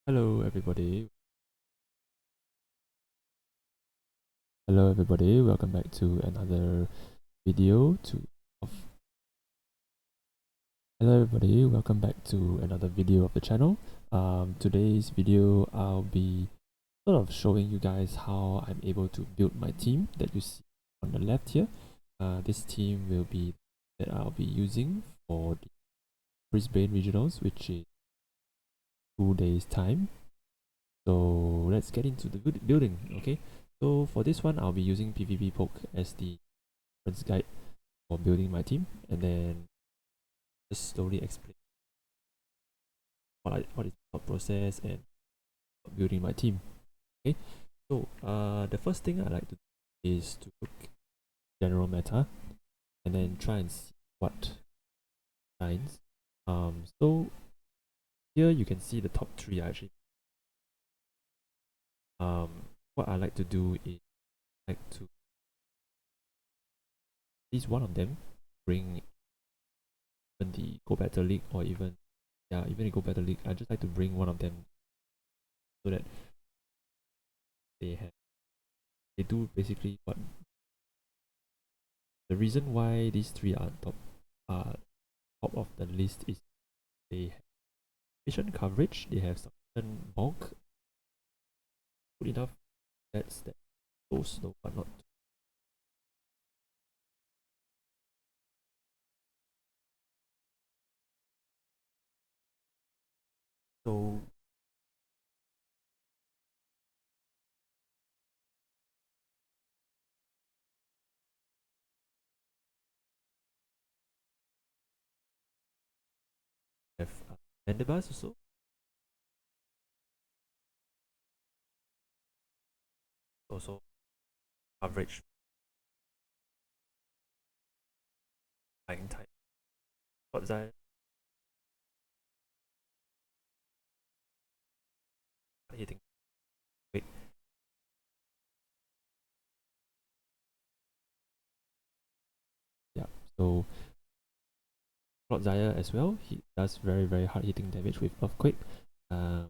Hello everybody. Hello everybody. Welcome back to another video of Hello everybody. Welcome back to another video of the channel. Today's video I'll be sort of showing you guys how I'm able to build my team that you see on the left here. This team will be that I'll be using for the Brisbane regionals, which is 2 days time. So let's get into the building. Okay, so for this one I'll be using PvP Poke as the reference guide for building my team, and then just slowly explain what is the thought process and building my team. Okay, so the first thing I like to do is to look general meta and then try and see what shines. So here you can see the top three actually. What I like to do is like to at least one of them bring even the Go Battle League, or even the Go Battle League. I just like to bring one of them so that they do basically what the reason why these three are top of the list is they have efficient coverage, they have sufficient bulk, good enough that's that so slow but not too. So have Mandibus also. Also coverage flying type. What's that? Hitting. Wait. Yeah. So Zaya as well. He does very hard hitting damage with Earthquake. The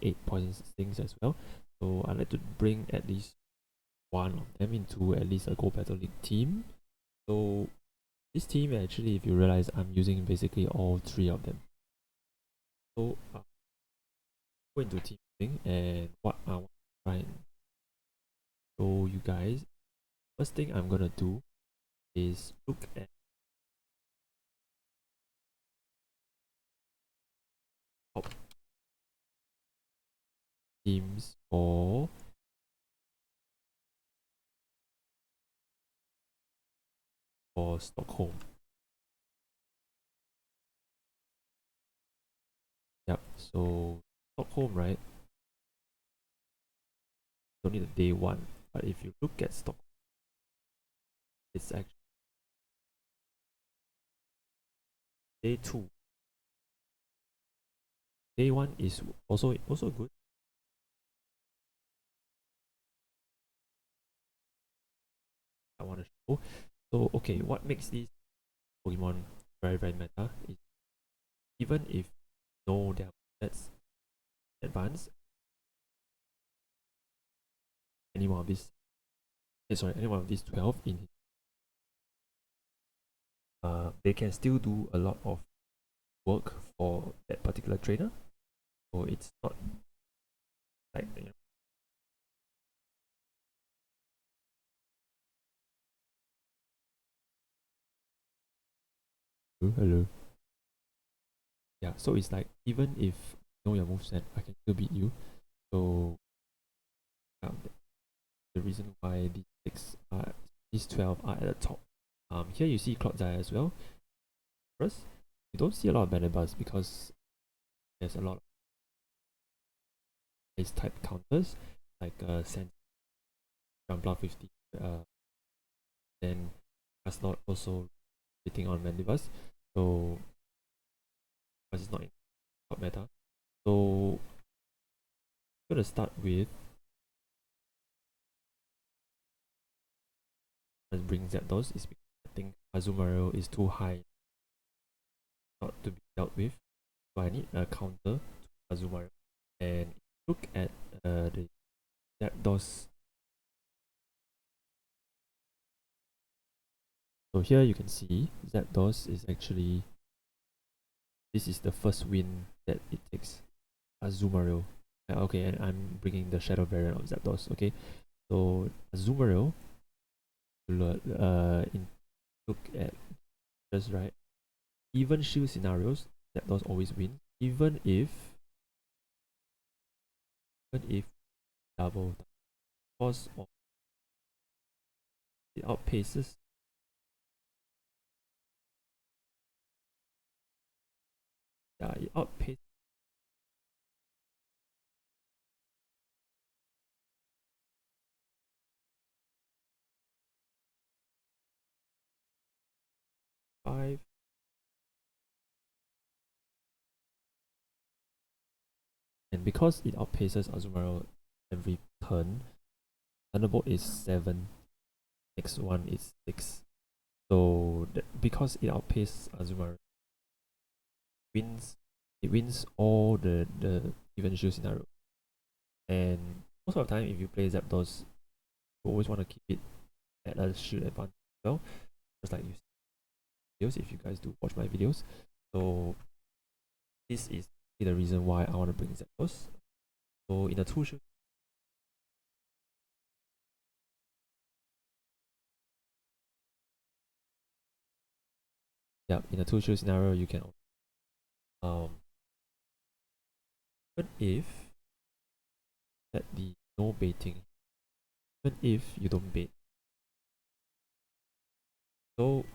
8 poison things as well. So I like to bring at least one of them into at least a Go Battle League team. So this team actually, if you realize, I'm using basically all three of them. So go into team building, and what I want to try and show you guys. First thing I'm gonna do is look at top teams for Stockholm. Yep. So Stockholm, right? Don't need a day one, but if you look at Stockholm, it's actually day two. Day one is also good. I want to show. So okay, what makes this Pokemon very meta is even if you know their stats advanced, any one of these any one of these 12 in they can still do a lot of work for that particular trainer. So it's not like, you know, hello. Yeah, so it's like even if you know your moveset, I can still beat you. So the reason why these 12 are at the top. Here you see Clodzai as well. First, you don't see a lot of Banabas because there's a lot of ice type counters like Sand Jumpla 50, then Slot also hitting on Mandibus. So because it's not in top meta. So I'm gonna start with bring Zapdos is because I think Azumarill is too high not to be dealt with. So I need a counter to Azumarill. And look at the Zapdos. So here you can see Zapdos is actually, this is the first win that it takes. Azumarill. Okay, and I'm bringing the Shadow variant of Zapdos. Okay, so Azumarill, look at just right. Even shield scenarios, Zapdos always win. Even if double, because of it outpaces. Yeah, it outpaces 5. And because it outpaces Azumarill every turn, Thunderbolt is 7. Next one is 6. So because it outpaces Azumarill, it wins all the even shield scenario. And most of the time, if you play Zapdos, you always want to keep it at a shield advantage as well, just like you see videos if you guys do watch my videos. So this is the reason why I want to bring Zapdos. So in a 2 shield, yeah, in a 2 shield scenario, you can even if that the no baiting, even if you don't bait, so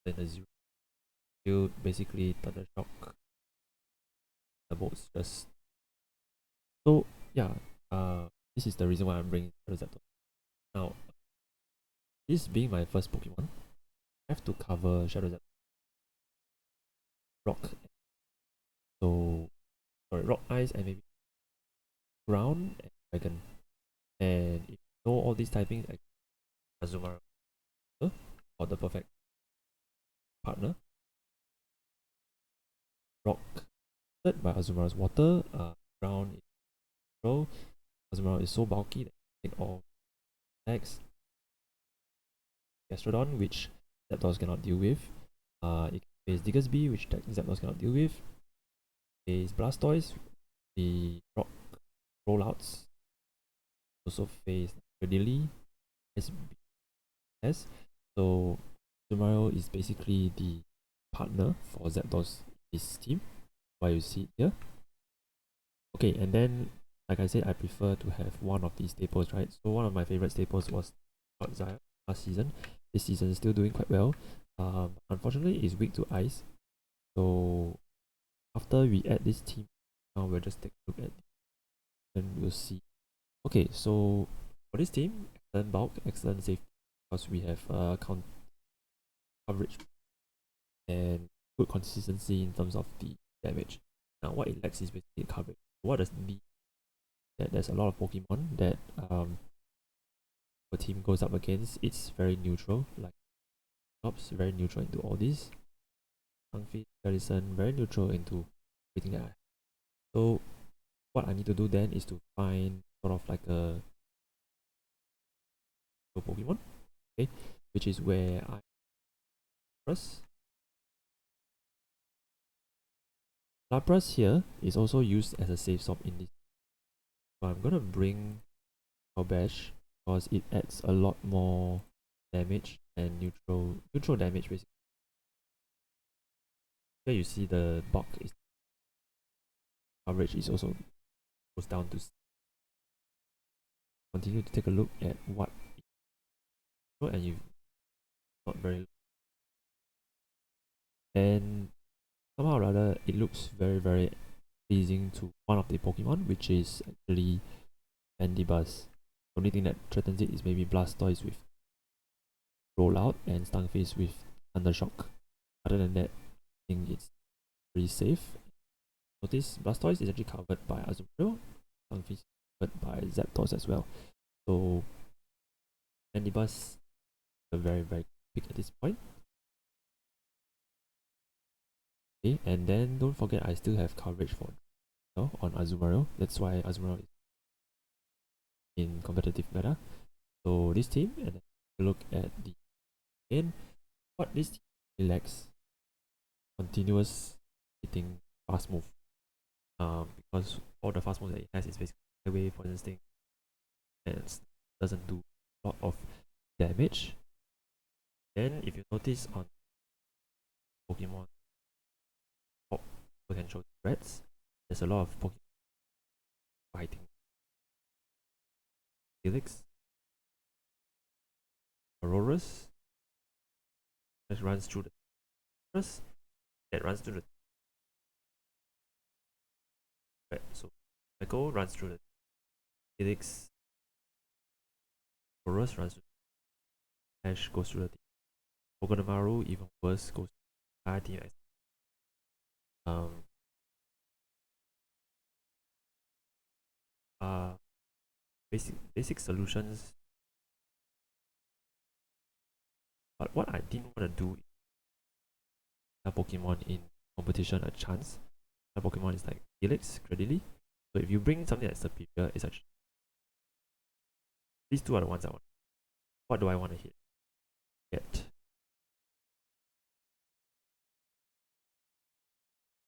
then the 0 you basically thunder shock the bolts just. So yeah, this is the reason why I'm bringing Zapdos. Now, this being my first Pokemon, I have to cover Shadow Zapdos. Rock, so sorry, rock, ice, and maybe ground and dragon. And if you know all these typings, like Azumarill or the perfect partner. Rock by Azumarill's water, ground is control. Azumarill is so bulky that it can take all attacks. Gastrodon, which Zapdos cannot deal with. It can face Diggersby, which Zapdos cannot deal with. Face Blastoise, the rock rollouts. Also face Credilly, SBS. So Azumarill is basically the partner for Zapdos, his team. Why you see it here. Okay, and then like I said, I prefer to have one of these staples, right? So one of my favorite staples was Zyre last season. This season is still doing quite well. Unfortunately, it's weak to ice. So after we add this team, now we'll just take a look at it and we'll see. Okay, so for this team, excellent bulk, excellent safety, because we have coverage and good consistency in terms of the damage. Now what it lacks is basically coverage. What does it need? That there's a lot of Pokemon that the team goes up against. It's very neutral, like Ops, very neutral into all this. Sunfish, Garrison, very neutral into everything that I have. So what I need to do then is to find sort of like a Pokemon, okay, which is where I first Lapras here is also used as a safe swap in this. So I'm gonna bring Bash because it adds a lot more damage and neutral damage basically. Here you see the bulk is coverage is also goes down to. Continue to take a look at what and you not very, and somehow or other it looks very pleasing to one of the Pokemon, which is actually Bandibus. The only thing that threatens it is maybe Blastoise with Rollout and Stunfisk with Thundershock. Other than that, I think it's pretty safe. Notice Blastoise is actually covered by Azumarill, Stunfisk covered by Zapdos as well. So Bandibus are very big at this point. Okay, and then don't forget I still have coverage for on Azumarill. That's why Azumarill is in competitive meta. So this team, and then look at the end. What this team lacks continuous hitting fast move. Because all the fast moves that it has is basically highway, poison sting, and doesn't do a lot of damage. Then if you notice on Pokemon top potential threats, there's a lot of Pokemon fighting Helix, Auroras, that runs through the Auroras, that runs through the threat. So Echo runs through the Helix, Auroras runs through the Ash goes through the team. Pokemon even worse, goes through the entire team. Basic solutions. But what I didn't want to do is a Pokemon in competition a chance. A Pokemon is like Helix, Credily. So if you bring something that's superior, it's actually these two are the ones I want. What do I want to hit? Get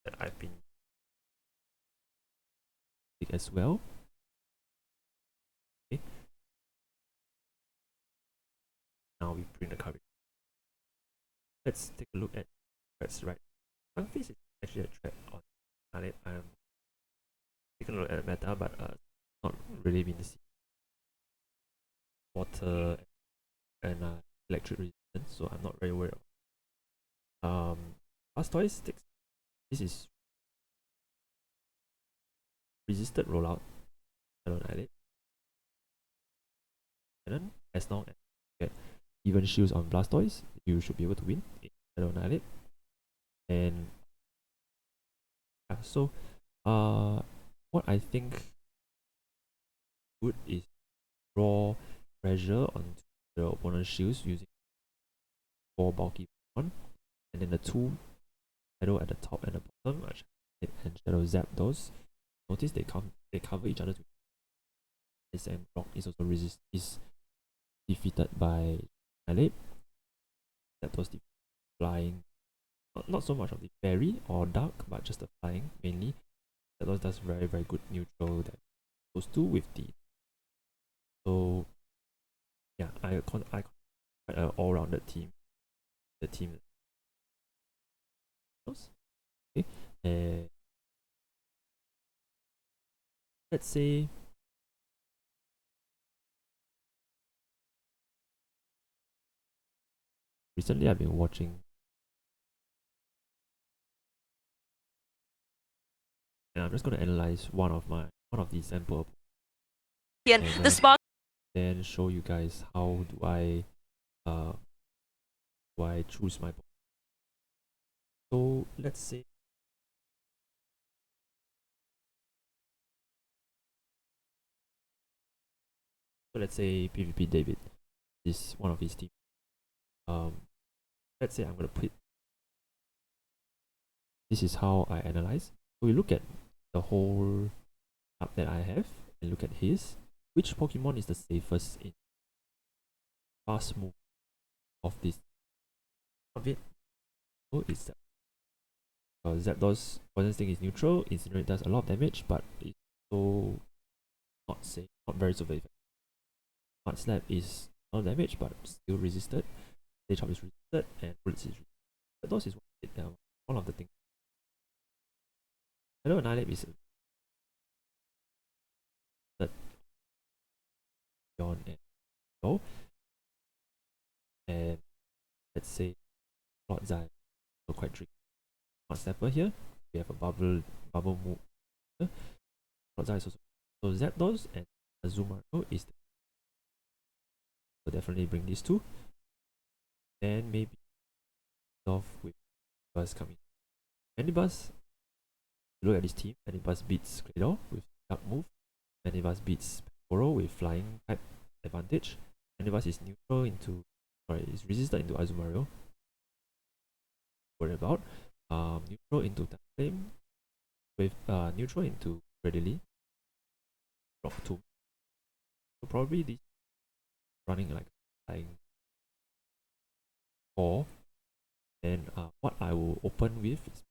that I've been as well. Okay. Now we bring the coverage. Let's take a look at threats, right? Funface is actually a threat on it. I'm taking a look at the meta, but not really been seen. Water and electric resistance, so I'm not very worried about. Blastoise sticks. This is resisted rollout. I don't hide it. And then as long as you get even shields on Blastoise, you should be able to win. I don't hide it. And yeah, so what I think good is draw pressure onto the opponent's shields using 4 bulky Pokemon, and then the 2 Shadow at the top and the bottom, and Shadow zap those. Notice they cover each other. And Rock is also defeated by Annihilate. Zapdos flying. Not so much of the fairy or dark, but just the flying mainly. Zapdos does very good neutral that those two with the. So yeah, I quite an all-rounded team. The team. Okay, and let's say recently I've been watching, and I'm just going to analyze one of these sample and then show you guys how do I choose my. So let's say PvP David is one of his team. Let's say I'm gonna put. This is how I analyze. So we look at the whole map that I have and look at his. Which Pokemon is the safest in fast move of this? Of it. So it's Zapdos poison sting is neutral. Incinerate does a lot of damage, but it's so not safe, not very effective. Mud Slap is no damage, but still resisted. Stage Hop is resisted, and Bullets is resisted. Zapdos is one of the things. Hello, Annihilate is that beyond and go. And let's say Lord Zai, so quite tricky. Mud Slapper here. We have a bubble move. Lord Zai is also so Zapdos and Azumarill is the, so definitely bring these two. Then maybe off with Buzz coming. Anibus, look at this team. Anibus beats Claydol with dark move. Anibus beats Poro with flying type advantage. Anibus is neutral into is resisted into Azumarill. Worry about neutral into Flame. with neutral into readily block 2. So probably this running like 4. Then what I will open with is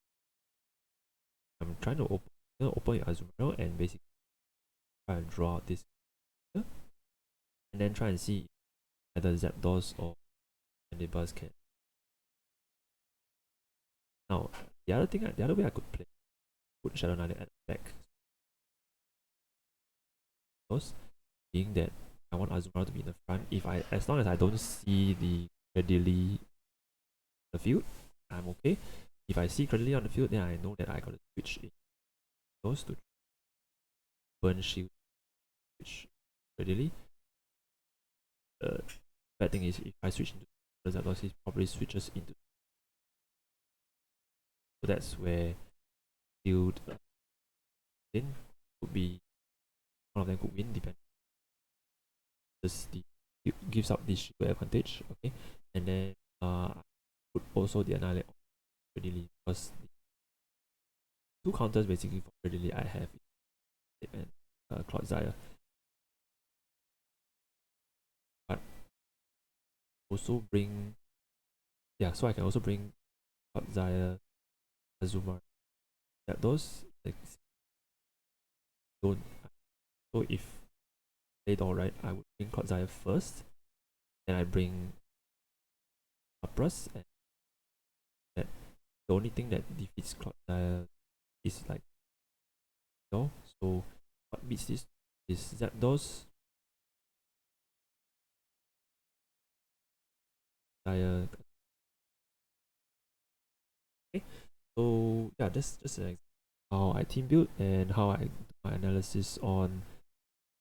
I'm trying to open Azumarill and basically try and draw out this here, and then try and see either Zapdos or Mandibuss can. Now the other way I could play, put Shadow Knight at the back. Those being that I want Azumarill to be in the front. As long as I don't see the Credilly on the field, I'm okay. If I see Credilly on the field, then I know that I gotta switch in those to burn shield, switch Credilly. The bad thing is if I switch into the Zapdos, he probably switches into. So that's where field then could be one of them could win depending. It gives up this shield advantage, okay, and then put also the Annihilate Credilly because the 2 counters basically for Credilly I have and Clodsire. But also bring, yeah, so I can also bring Clodsire, Azumarill. That those like don't. So if played alright, I would bring Clodsire first, then I bring Lapras, and that the only thing that defeats Clodsire is like no. So what beats this is Zapdos, Clodsire. Okay, so yeah, that's just an how I team build and how I do my analysis on,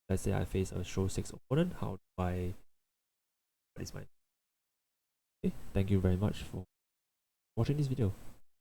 let's say I face a show 6 opponent, how do I, what is my, okay, thank you very much for watching this video.